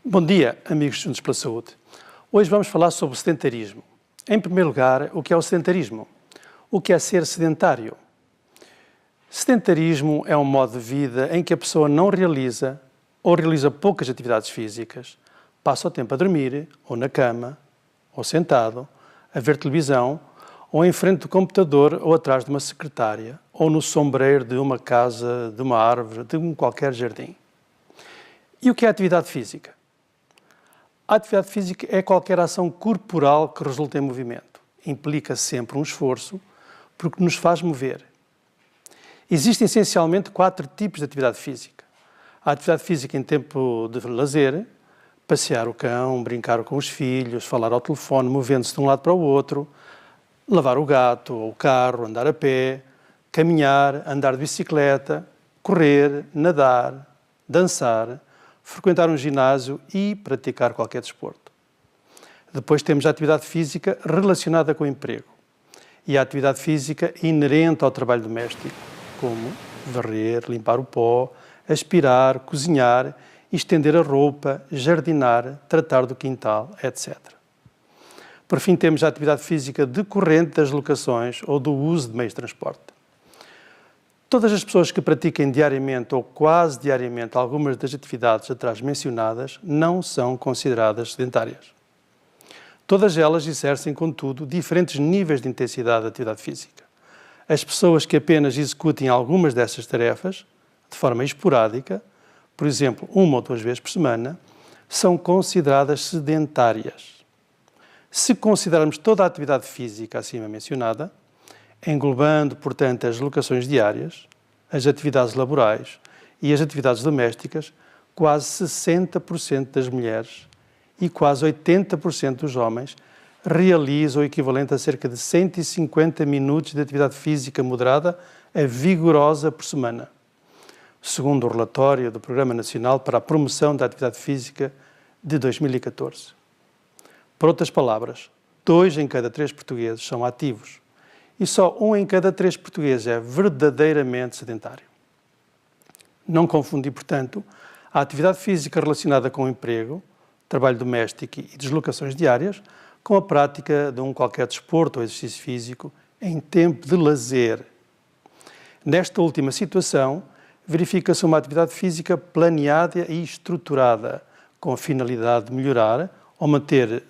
Bom dia, amigos Juntos pela Saúde. Hoje vamos falar sobre o sedentarismo. Em primeiro lugar, o que é o sedentarismo? O que é ser sedentário? Sedentarismo é um modo de vida em que a pessoa não realiza ou realiza poucas atividades físicas, passa o tempo a dormir, ou na cama, ou sentado, a ver televisão, ou em frente do computador, ou atrás de uma secretária, ou no sombreiro de uma casa, de uma árvore, de um qualquer jardim. E o que é atividade física? A atividade física é qualquer ação corporal que resulta em movimento. Implica sempre um esforço, porque nos faz mover. Existem essencialmente 4 tipos de atividade física. A atividade física em tempo de lazer, passear o cão, brincar com os filhos, falar ao telefone, movendo-se de um lado para o outro, lavar o gato ou o carro, andar a pé, caminhar, andar de bicicleta, correr, nadar, dançar, frequentar um ginásio e praticar qualquer desporto. Depois temos a atividade física relacionada com o emprego e a atividade física inerente ao trabalho doméstico, como varrer, limpar o pó, aspirar, cozinhar, estender a roupa, jardinar, tratar do quintal, etc. Por fim, temos a atividade física decorrente das locações ou do uso de meios de transporte. Todas as pessoas que pratiquem diariamente ou quase diariamente algumas das atividades atrás mencionadas não são consideradas sedentárias. Todas elas exercem, contudo, diferentes níveis de intensidade de atividade física. As pessoas que apenas executem algumas dessas tarefas, de forma esporádica, por exemplo, 1 ou 2 vezes por semana, são consideradas sedentárias. Se considerarmos toda a atividade física acima mencionada, englobando, portanto, as locações diárias, as atividades laborais e as atividades domésticas, quase 60% das mulheres e quase 80% dos homens realizam o equivalente a cerca de 150 minutos de atividade física moderada a vigorosa por semana, segundo o relatório do Programa Nacional para a Promoção da Atividade Física de 2014. Por outras palavras, 2 em cada 3 portugueses são ativos e só 1 em cada 3 portugueses é verdadeiramente sedentário. Não confundir, portanto, a atividade física relacionada com o emprego, trabalho doméstico e deslocações diárias com a prática de um qualquer desporto ou exercício físico em tempo de lazer. Nesta última situação, verifica-se uma atividade física planeada e estruturada, com a finalidade de melhorar ou manter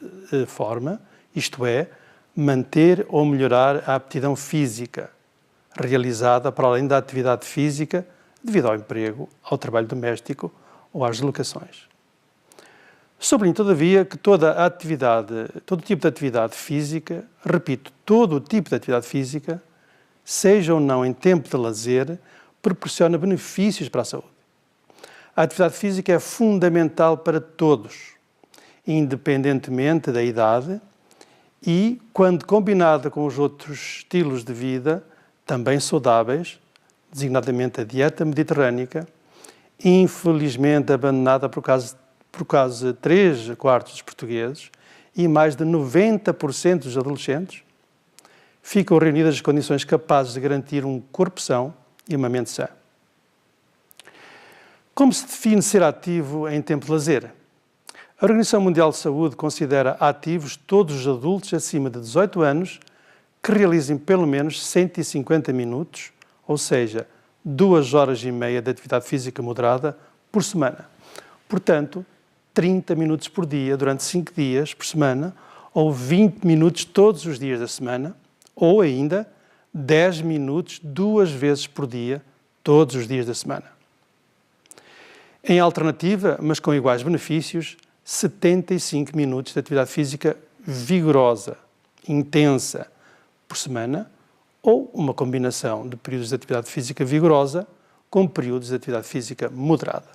forma, isto é, manter ou melhorar a aptidão física, realizada para além da atividade física devido ao emprego, ao trabalho doméstico ou às deslocações. Sublinho, todavia, que todo tipo de atividade física, repito, todo o tipo de atividade física, seja ou não em tempo de lazer, proporciona benefícios para a saúde. A atividade física é fundamental para todos, independentemente da idade e, quando combinada com os outros estilos de vida, também saudáveis, designadamente a dieta mediterrânica, infelizmente abandonada por quase 3/4 dos portugueses e mais de 90% dos adolescentes, ficam reunidas as condições capazes de garantir um corpo são e uma mente sã. Como se define ser ativo em tempo de lazer? A Organização Mundial de Saúde considera ativos todos os adultos acima de 18 anos que realizem pelo menos 150 minutos, ou seja, 2 horas e meia de atividade física moderada por semana. Portanto, 30 minutos por dia durante 5 dias por semana, ou 20 minutos todos os dias da semana, ou ainda 10 minutos 2 vezes por dia, todos os dias da semana. Em alternativa, mas com iguais benefícios, 75 minutos de atividade física vigorosa, intensa, por semana, ou uma combinação de períodos de atividade física vigorosa com períodos de atividade física moderada.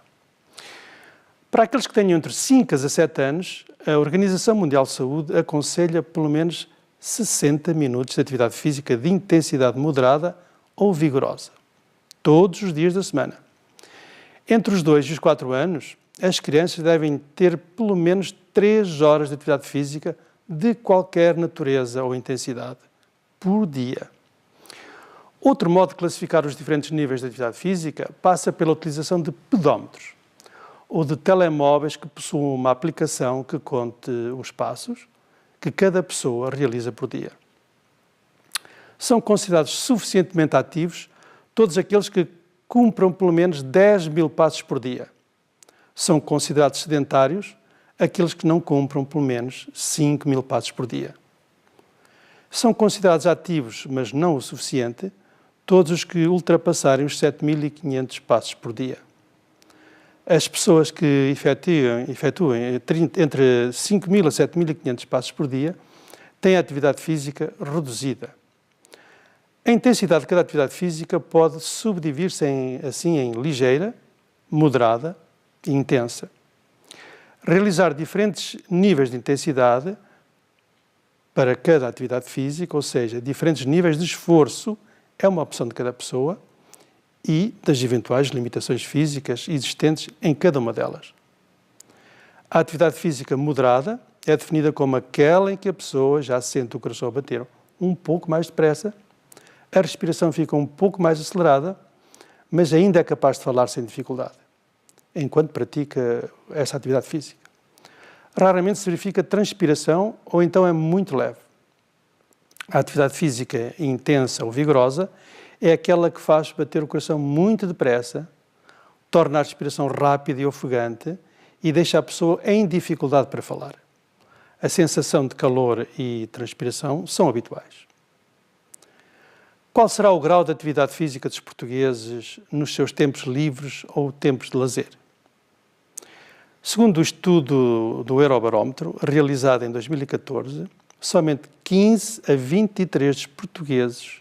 Para aqueles que tenham entre 5 a 17 anos, a Organização Mundial de Saúde aconselha pelo menos 60 minutos de atividade física de intensidade moderada ou vigorosa, todos os dias da semana. Entre os 2 e os 4 anos, as crianças devem ter pelo menos 3 horas de atividade física de qualquer natureza ou intensidade por dia. Outro modo de classificar os diferentes níveis de atividade física passa pela utilização de pedómetros. ou de telemóveis que possuam uma aplicação que conte os passos que cada pessoa realiza por dia. São considerados suficientemente ativos todos aqueles que cumpram pelo menos 10.000 passos por dia. São considerados sedentários aqueles que não cumpram pelo menos 5.000 passos por dia. São considerados ativos, mas não o suficiente, todos os que ultrapassarem os 7.500 passos por dia. As pessoas que efetuam entre 5.000 a 7.500 passos por dia têm atividade física reduzida. A intensidade de cada atividade física pode subdividir-se em ligeira, moderada e intensa. Realizar diferentes níveis de intensidade para cada atividade física, ou seja, diferentes níveis de esforço, é uma opção de cada pessoa e das eventuais limitações físicas existentes em cada uma delas. A atividade física moderada é definida como aquela em que a pessoa já sente o coração a bater um pouco mais depressa, a respiração fica um pouco mais acelerada, mas ainda é capaz de falar sem dificuldade, enquanto pratica essa atividade física. Raramente se verifica transpiração ou então é muito leve. A atividade física intensa ou vigorosa é aquela que faz bater o coração muito depressa, torna a respiração rápida e ofegante e deixa a pessoa em dificuldade para falar. A sensação de calor e transpiração são habituais. Qual será o grau de atividade física dos portugueses nos seus tempos livres ou tempos de lazer? Segundo o estudo do Eurobarómetro, realizado em 2014, somente 15 a 23 dos portugueses,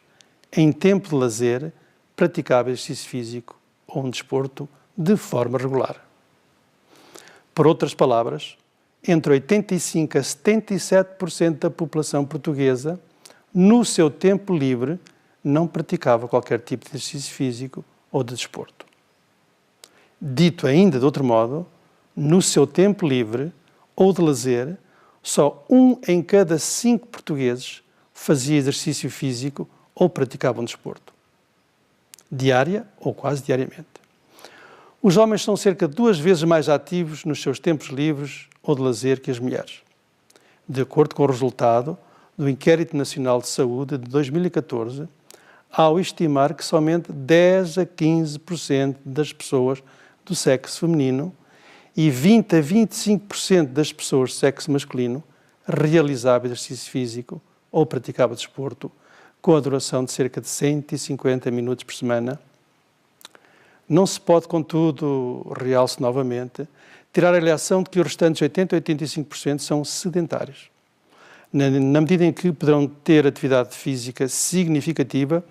em tempo de lazer, praticava exercício físico ou um desporto de forma regular. Por outras palavras, entre 85% a 77% da população portuguesa, no seu tempo livre, não praticava qualquer tipo de exercício físico ou de desporto. Dito ainda de outro modo, no seu tempo livre ou de lazer, só 1 em cada 5 portugueses fazia exercício físico ou praticava um desporto, diária ou quase diariamente. Os homens são cerca de 2 vezes mais ativos nos seus tempos livres ou de lazer que as mulheres, de acordo com o resultado do Inquérito Nacional de Saúde de 2014, ao estimar que somente 10 a 15% das pessoas do sexo feminino e 20 a 25% das pessoas do sexo masculino realizava exercício físico ou praticava desporto com a duração de cerca de 150 minutos por semana. Não se pode, contudo, realço novamente, tirar a ilação de que os restantes 80 a 85% são sedentários, na medida em que poderão ter atividade física significativa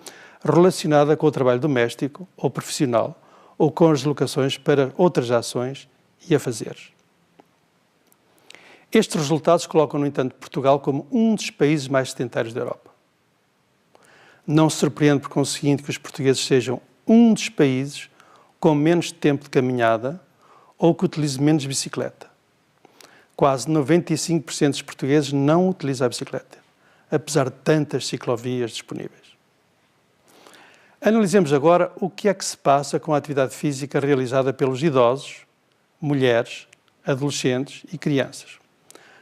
relacionada com o trabalho doméstico ou profissional ou com as deslocações para outras ações e afazeres. Estes resultados colocam, no entanto, Portugal como um dos países mais sedentários da Europa. Não se surpreende, por conseguinte, que os portugueses sejam um dos países com menos tempo de caminhada ou que utilize menos bicicleta. Quase 95% dos portugueses não utilizam a bicicleta, apesar de tantas ciclovias disponíveis. Analisemos agora o que é que se passa com a atividade física realizada pelos idosos, mulheres, adolescentes e crianças.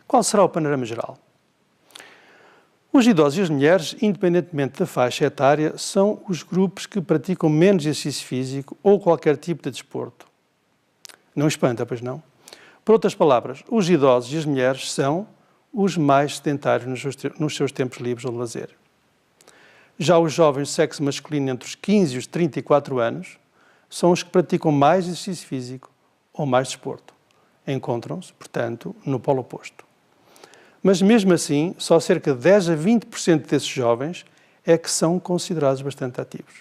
Qual será o panorama geral? Os idosos e as mulheres, independentemente da faixa etária, são os grupos que praticam menos exercício físico ou qualquer tipo de desporto. Não espanta, pois não? Por outras palavras, os idosos e as mulheres são os mais sedentários nos seus tempos livres ou de lazer. Já os jovens de sexo masculino entre os 15 e os 34 anos são os que praticam mais exercício físico ou mais desporto. Encontram-se, portanto, no polo oposto. Mas mesmo assim, só cerca de 10 a 20% desses jovens é que são considerados bastante ativos.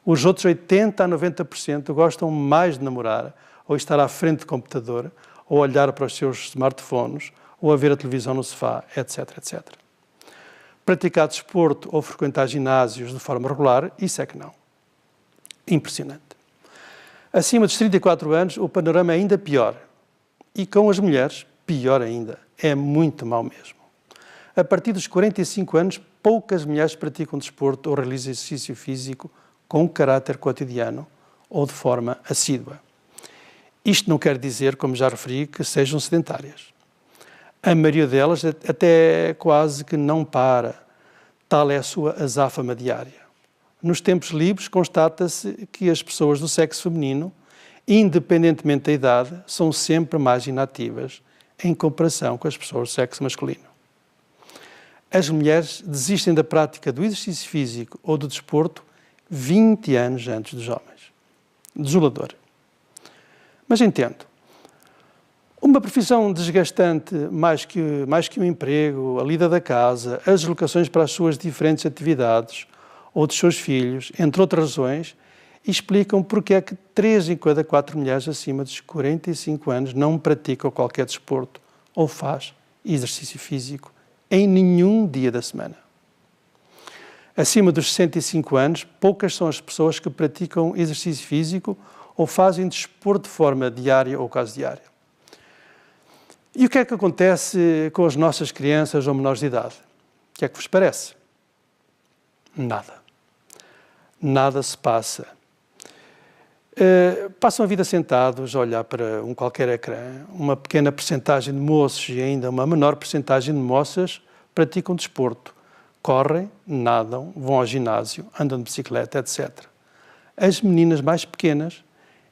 Os outros 80 a 90% gostam mais de namorar, ou estar à frente do computador, ou olhar para os seus smartphones, ou a ver a televisão no sofá, etc, etc. Praticar desporto ou frequentar ginásios de forma regular, isso é que não. Impressionante. Acima dos 34 anos, o panorama é ainda pior. E com as mulheres, pior ainda. É muito mau mesmo. A partir dos 45 anos, poucas mulheres praticam desporto ou realizam exercício físico com caráter cotidiano ou de forma assídua. Isto não quer dizer, como já referi, que sejam sedentárias. A maioria delas até quase que não para. Tal é a sua azáfama diária. Nos tempos livres, constata-se que as pessoas do sexo feminino, independentemente da idade, são sempre mais inativas em comparação com as pessoas do sexo masculino. As mulheres desistem da prática do exercício físico ou do desporto 20 anos antes dos homens. Desolador. Mas entendo. Uma profissão desgastante, mais que um emprego, a lida da casa, as deslocações para as suas diferentes atividades ou dos seus filhos, entre outras razões, explicam porque é que 3 em cada 4 mulheres acima dos 45 anos não praticam qualquer desporto ou faz exercício físico em nenhum dia da semana. Acima dos 65 anos, poucas são as pessoas que praticam exercício físico ou fazem desporto de forma diária ou quase diária. E o que é que acontece com as nossas crianças ou menores de idade? O que é que vos parece? Nada. Nada se passa. Passam a vida sentados a olhar para um qualquer ecrã. Uma pequena percentagem de moços e ainda uma menor percentagem de moças praticam desporto. Correm, nadam, vão ao ginásio, andam de bicicleta, etc. As meninas mais pequenas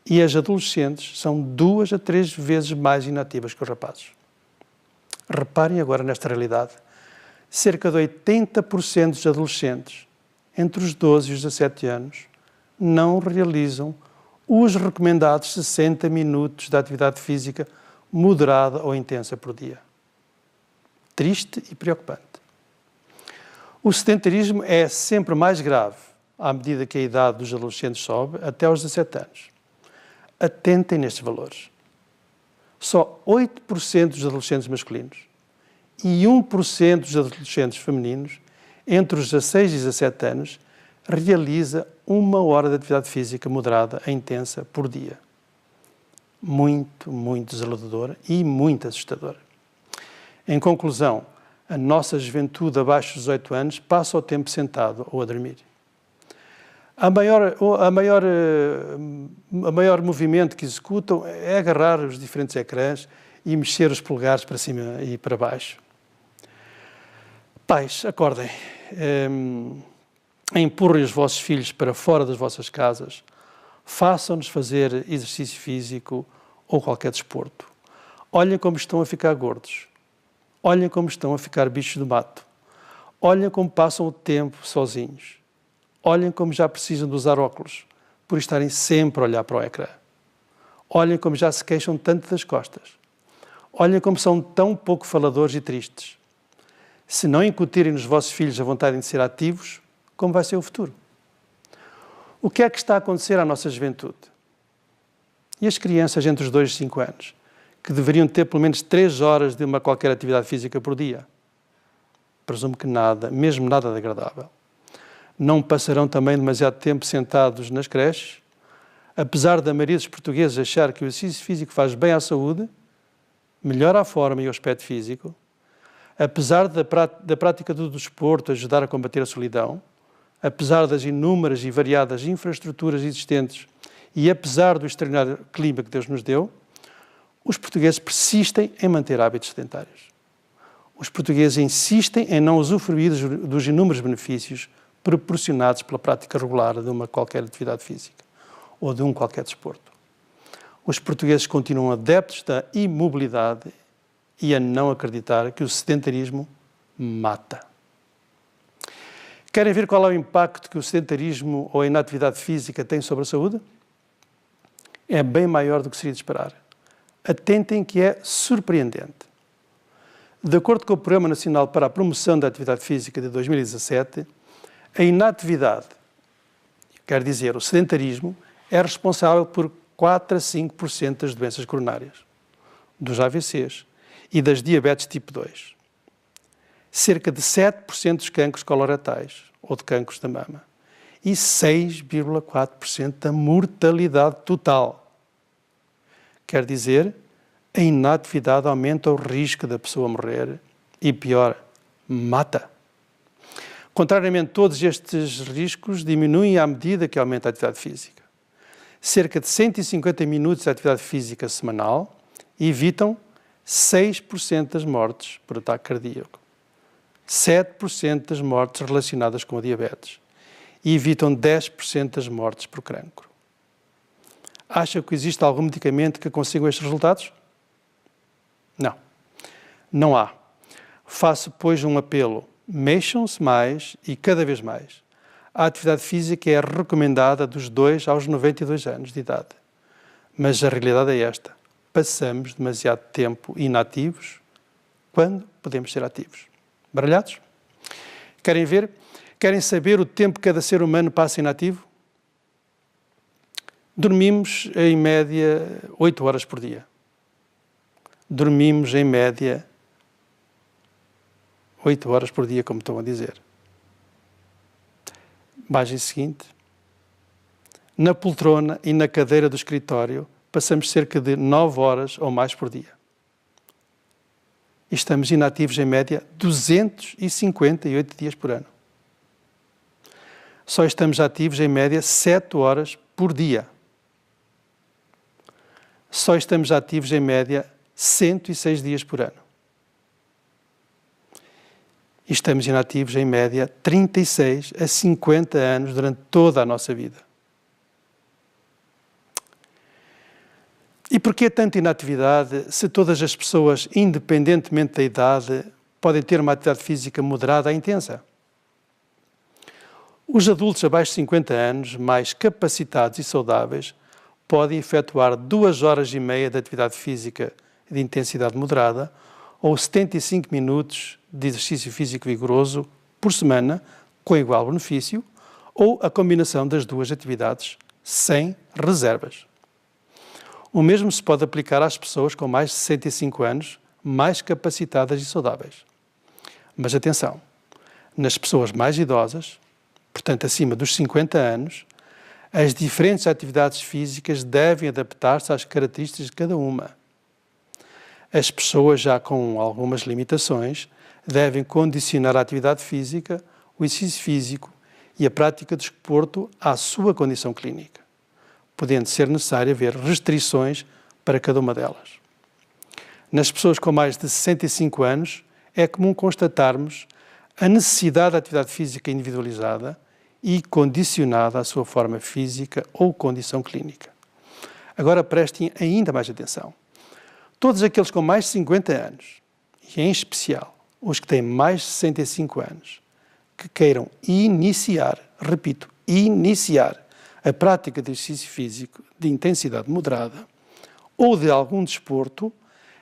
e as adolescentes são 2 a 3 vezes mais inativas que os rapazes. Reparem agora nesta realidade. Cerca de 80% dos adolescentes, entre os 12 e os 17 anos, não realizam os recomendados 60 minutos de atividade física moderada ou intensa por dia. Triste e preocupante. O sedentarismo é sempre mais grave à medida que a idade dos adolescentes sobe até aos 17 anos. Atentem nestes valores. Só 8% dos adolescentes masculinos e 1% dos adolescentes femininos entre os 16 e 17 anos realiza 1 hora de atividade física moderada e intensa por dia. Muito, muito desalador e muito assustador. Em conclusão, a nossa juventude abaixo dos 18 anos passa o tempo sentado ou a dormir. A maior movimento que executam é agarrar os diferentes ecrãs e mexer os polegares para cima e para baixo. Pais, acordem. Empurrem os vossos filhos para fora das vossas casas. Façam-nos fazer exercício físico ou qualquer desporto. Olhem como estão a ficar gordos. Olhem como estão a ficar bichos do mato. Olhem como passam o tempo sozinhos. Olhem como já precisam de usar óculos, por estarem sempre a olhar para o ecrã. Olhem como já se queixam tanto das costas. Olhem como são tão pouco faladores e tristes. Se não incutirem nos vossos filhos a vontade de ser ativos, como vai ser o futuro? O que é que está a acontecer à nossa juventude? E as crianças entre os 2 e 5 anos, que deveriam ter pelo menos 3 horas de uma qualquer atividade física por dia? Presumo que nada, mesmo nada de agradável. Não passarão também demasiado tempo sentados nas creches? Apesar da maioria dos portugueses achar que o exercício físico faz bem à saúde, melhora a forma e o aspecto físico, apesar da prática do desporto ajudar a combater a solidão, apesar das inúmeras e variadas infraestruturas existentes e apesar do extraordinário clima que Deus nos deu, os portugueses persistem em manter hábitos sedentários. Os portugueses insistem em não usufruir dos inúmeros benefícios proporcionados pela prática regular de uma qualquer atividade física ou de um qualquer desporto. Os portugueses continuam adeptos da imobilidade e a não acreditar que o sedentarismo mata. Querem ver qual é o impacto que o sedentarismo ou a inatividade física tem sobre a saúde? É bem maior do que seria de esperar. Atentem que é surpreendente. De acordo com o Programa Nacional para a Promoção da Atividade Física de 2017, a inatividade, quer dizer, o sedentarismo, é responsável por 4 a 5% das doenças coronárias, dos AVCs e das diabetes tipo 2. Cerca de 7% dos cancros coloretais ou de cancros da mama e 6,4% da mortalidade total. Quer dizer, a inatividade aumenta o risco da pessoa morrer e, pior, mata. Contrariamente, todos estes riscos diminuem à medida que aumenta a atividade física. cerca de 150 minutos de atividade física semanal evitam 6% das mortes por ataque cardíaco, 7% das mortes relacionadas com a diabetes e evitam 10% das mortes por cancro. Acha que existe algum medicamento que consiga estes resultados? Não. Não há. Faço, pois, um apelo. Mexam-se mais e cada vez mais. A atividade física é recomendada dos 2 aos 92 anos de idade. Mas a realidade é esta. Passamos demasiado tempo inativos quando podemos ser ativos. Baralhados? Querem ver? Querem saber o tempo que cada ser humano passa inativo? Dormimos, em média, 8 horas por dia. Dormimos, em média, 8 horas por dia, como estão a dizer. Imagem seguinte. Na poltrona e na cadeira do escritório, passamos cerca de 9 horas ou mais por dia. E estamos inativos, em média, 258 dias por ano. Só estamos ativos, em média, 7 horas por dia. Só estamos ativos, em média, 106 dias por ano. E estamos inativos, em média, 36 a 50 anos durante toda a nossa vida. E porquê tanta inatividade se todas as pessoas, independentemente da idade, podem ter uma atividade física moderada a intensa? Os adultos abaixo de 50 anos, mais capacitados e saudáveis, podem efetuar 2 horas e meia de atividade física de intensidade moderada ou 75 minutos de exercício físico vigoroso por semana, com igual benefício, ou a combinação das duas atividades, sem reservas. O mesmo se pode aplicar às pessoas com mais de 65 anos, mais capacitadas e saudáveis. Mas atenção, nas pessoas mais idosas, portanto acima dos 50 anos, as diferentes atividades físicas devem adaptar-se às características de cada uma. As pessoas já com algumas limitações devem condicionar a atividade física, o exercício físico e a prática de desporto à sua condição clínica, podendo ser necessário haver restrições para cada uma delas. Nas pessoas com mais de 65 anos, é comum constatarmos a necessidade de atividade física individualizada e condicionada à sua forma física ou condição clínica. Agora prestem ainda mais atenção. Todos aqueles com mais de 50 anos, e em especial os que têm mais de 65 anos, que queiram iniciar, repito, iniciar a prática de exercício físico de intensidade moderada ou de algum desporto,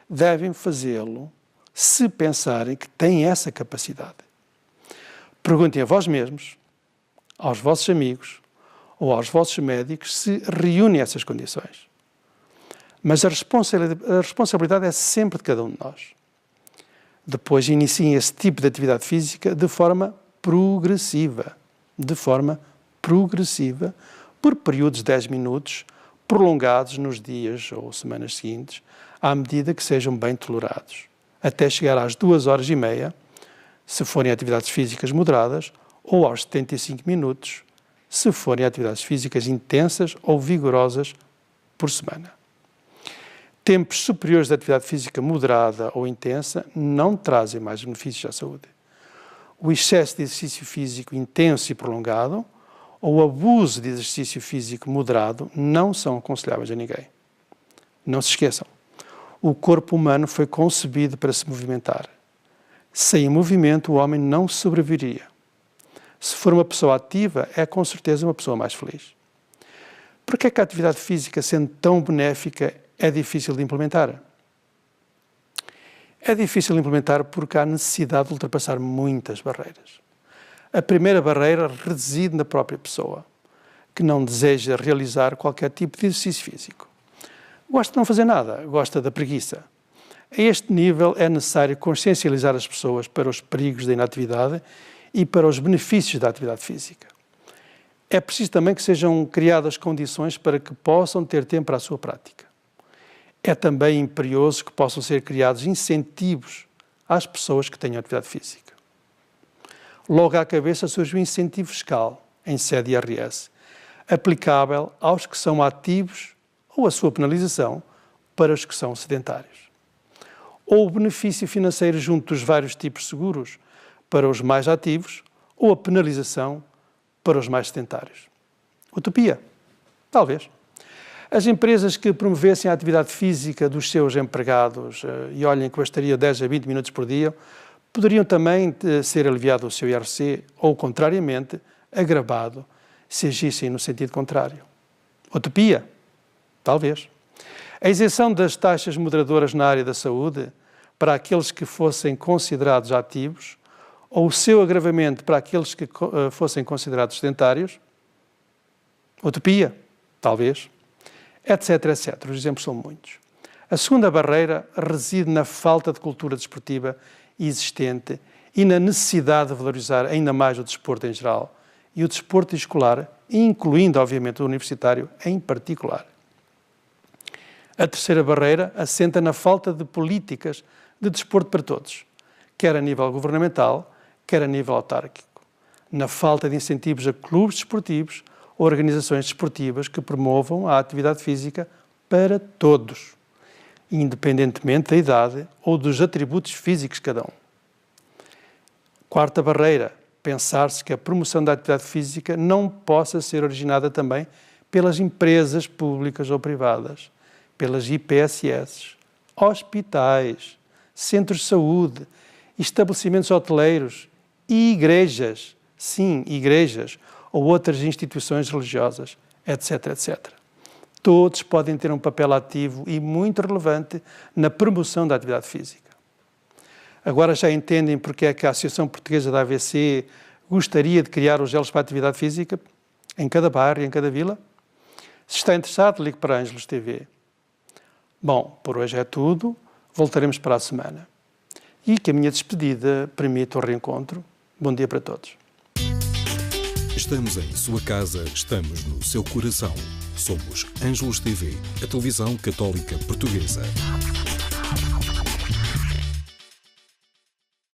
devem fazê-lo se pensarem que têm essa capacidade. Perguntem a vós mesmos, aos vossos amigos ou aos vossos médicos se reúnem essas condições. Mas a responsabilidade é sempre de cada um de nós. Depois iniciem esse tipo de atividade física de forma progressiva, por períodos de 10 minutos, prolongados nos dias ou semanas seguintes, à medida que sejam bem tolerados, até chegar às 2 horas e meia, se forem atividades físicas moderadas, ou aos 75 minutos, se forem atividades físicas intensas ou vigorosas por semana. Tempos superiores de atividade física moderada ou intensa não trazem mais benefícios à saúde. O excesso de exercício físico intenso e prolongado ou o abuso de exercício físico moderado não são aconselháveis a ninguém. Não se esqueçam, o corpo humano foi concebido para se movimentar. Sem movimento, o homem não sobreviveria. Se for uma pessoa ativa, é com certeza uma pessoa mais feliz. Por que é que a atividade física, sendo tão benéfica, é difícil de implementar? É difícil de implementar porque há necessidade de ultrapassar muitas barreiras. A primeira barreira reside na própria pessoa, que não deseja realizar qualquer tipo de exercício físico. Gosta de não fazer nada, gosta da preguiça. A este nível é necessário consciencializar as pessoas para os perigos da inatividade e para os benefícios da atividade física. É preciso também que sejam criadas condições para que possam ter tempo para a sua prática. É também imperioso que possam ser criados incentivos às pessoas que tenham atividade física. Logo à cabeça surge o incentivo fiscal, em sede IRS, aplicável aos que são ativos ou a sua penalização para os que são sedentários. Ou o benefício financeiro junto dos vários tipos de seguros para os mais ativos ou a penalização para os mais sedentários. Utopia? Talvez. As empresas que promovessem a atividade física dos seus empregados, e olhem que bastaria 10 a 20 minutos por dia, poderiam também ser aliviado o seu IRC ou, contrariamente, agravado se agissem no sentido contrário. Utopia? Talvez. A isenção das taxas moderadoras na área da saúde para aqueles que fossem considerados ativos ou o seu agravamento para aqueles que fossem considerados sedentários? Utopia? Talvez. Etc, etc. Os exemplos são muitos. A segunda barreira reside na falta de cultura desportiva existente e na necessidade de valorizar ainda mais o desporto em geral e o desporto escolar, incluindo, obviamente, o universitário em particular. A terceira barreira assenta na falta de políticas de desporto para todos, quer a nível governamental, quer a nível autárquico. Na falta de incentivos a clubes desportivos ou organizações desportivas que promovam a atividade física para todos, independentemente da idade ou dos atributos físicos de cada um. Quarta barreira, pensar-se que a promoção da atividade física não possa ser originada também pelas empresas públicas ou privadas, pelas IPSS, hospitais, centros de saúde, estabelecimentos hoteleiros e igrejas, sim, igrejas, ou outras instituições religiosas, etc, etc. Todos podem ter um papel ativo e muito relevante na promoção da atividade física. Agora já entendem porque é que a Associação Portuguesa da AVC gostaria de criar os gelos para a atividade física em cada bairro e em cada vila? Se está interessado, ligue para a Ângelos TV. Bom, por hoje é tudo. Voltaremos para a semana. E que a minha despedida permita o reencontro. Bom dia para todos. Estamos em sua casa, estamos no seu coração. Somos Ângelos TV, a televisão católica portuguesa.